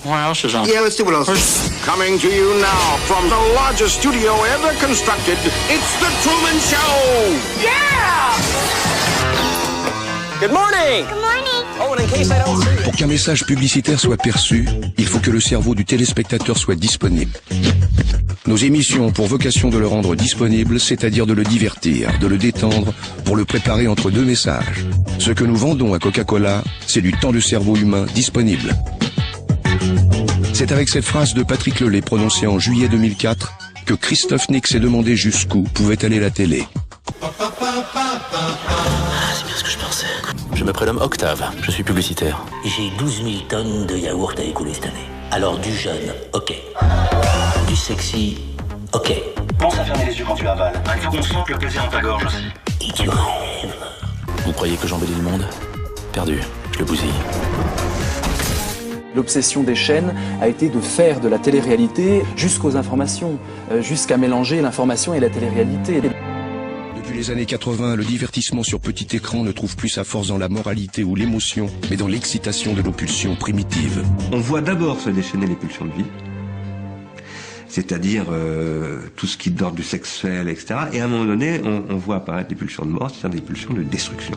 What else is on? Yeah, let's see what else is. Coming to you now from the largest studio ever constructed, it's The Truman Show! Yeah! Good morning! Good morning! Oh, and in case I don't see you. Pour qu'un message publicitaire soit perçu, il faut que le cerveau du téléspectateur soit disponible. Nos émissions ont pour vocation de le rendre disponible, c'est-à-dire de le divertir, de le détendre, pour le préparer entre deux messages. Ce que nous vendons à Coca-Cola, c'est du temps de cerveau humain disponible. C'est avec cette phrase de Patrick Lelay prononcée en juillet 2004 que Christophe Nick s'est demandé jusqu'où pouvait aller la télé. C'est bien ce que je pensais. Je me prénomme Octave, je suis publicitaire. J'ai 12 000 tonnes de yaourt à écouler cette année. Alors du jeune, ok. Du sexy, ok. Pense à fermer les yeux quand tu avales. Il faut qu'on sente le plaisir dans ta gorge aussi. Et tu rêves. Vous croyez que j'embellis le monde? Perdu, je le bousille. L'obsession des chaînes a été de faire de la télé-réalité jusqu'aux informations, jusqu'à mélanger l'information et la télé-réalité. Depuis les années 80, le divertissement sur petit écran ne trouve plus sa force dans la moralité ou l'émotion, mais dans l'excitation de nos pulsions primitives. On voit d'abord se déchaîner les pulsions de vie, c'est-à-dire tout ce qui dort du sexuel, etc. Et à un moment donné, on voit apparaître des pulsions de mort, c'est-à-dire des pulsions de destruction.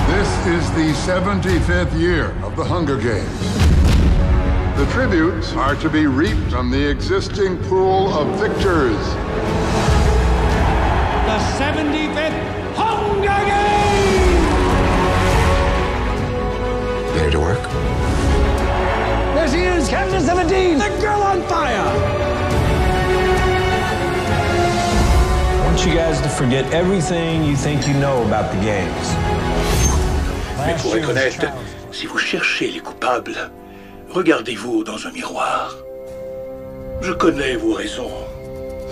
This is the 75th year of the Hunger Games. The tributes are to be reaped from the existing pool of victors. The 75th Hunger Games! Ready to work? There she is, Captain 17, the girl on fire! I want you guys to forget everything you think you know about the games. Mais pour être honnête, si vous cherchez les coupables, regardez-vous dans un miroir. Je connais vos raisons.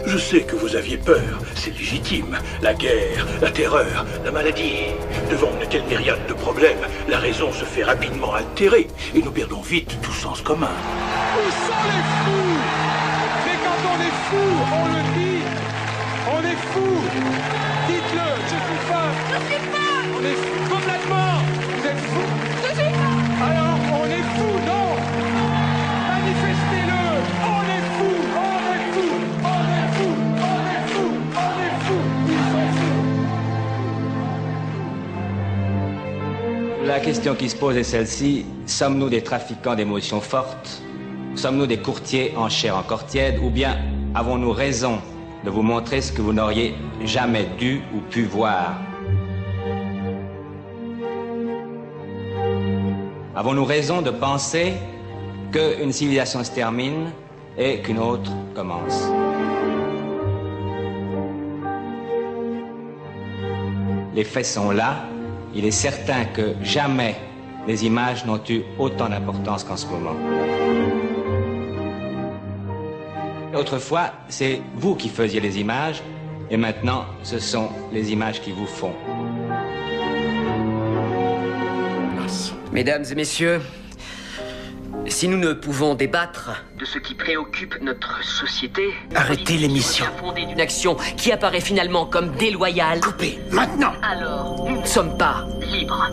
Je sais que vous aviez peur, c'est légitime. La guerre, la terreur, la maladie. Devant une telle myriade de problèmes, la raison se fait rapidement altérer et nous perdons vite tout sens commun. Où sont les fous? C'est quand on est fou, on le dit. On est fou. Dites-le, je suis pas. Je suis pas. On est fou complètement. Vous êtes fou. Je suis pas. Alors, on est fou, non? Manifestez-le. On est fou. On est fou. On est fou. On est fou. On est fou. Ils sont fous. La question qui se pose est celle-ci. Sommes-nous des trafiquants d'émotions fortes? Sommes-nous des courtiers en chair encore tiède? Ou bien avons-nous raison de vous montrer ce que vous n'auriez jamais dû ou pu voir? Avons-nous raison de penser qu'une civilisation se termine et qu'une autre commence? Les faits sont là. Il est certain que jamais les images n'ont eu autant d'importance qu'en ce moment. Autrefois, c'est vous qui faisiez les images, et maintenant, ce sont les images qui vous font. Mesdames et messieurs, si nous ne pouvons débattre de ce qui préoccupe notre société... Arrêtez l'émission. ...fondée d'une action qui apparaît finalement comme déloyale... Coupez, maintenant. Alors, nous ne sommes pas libres.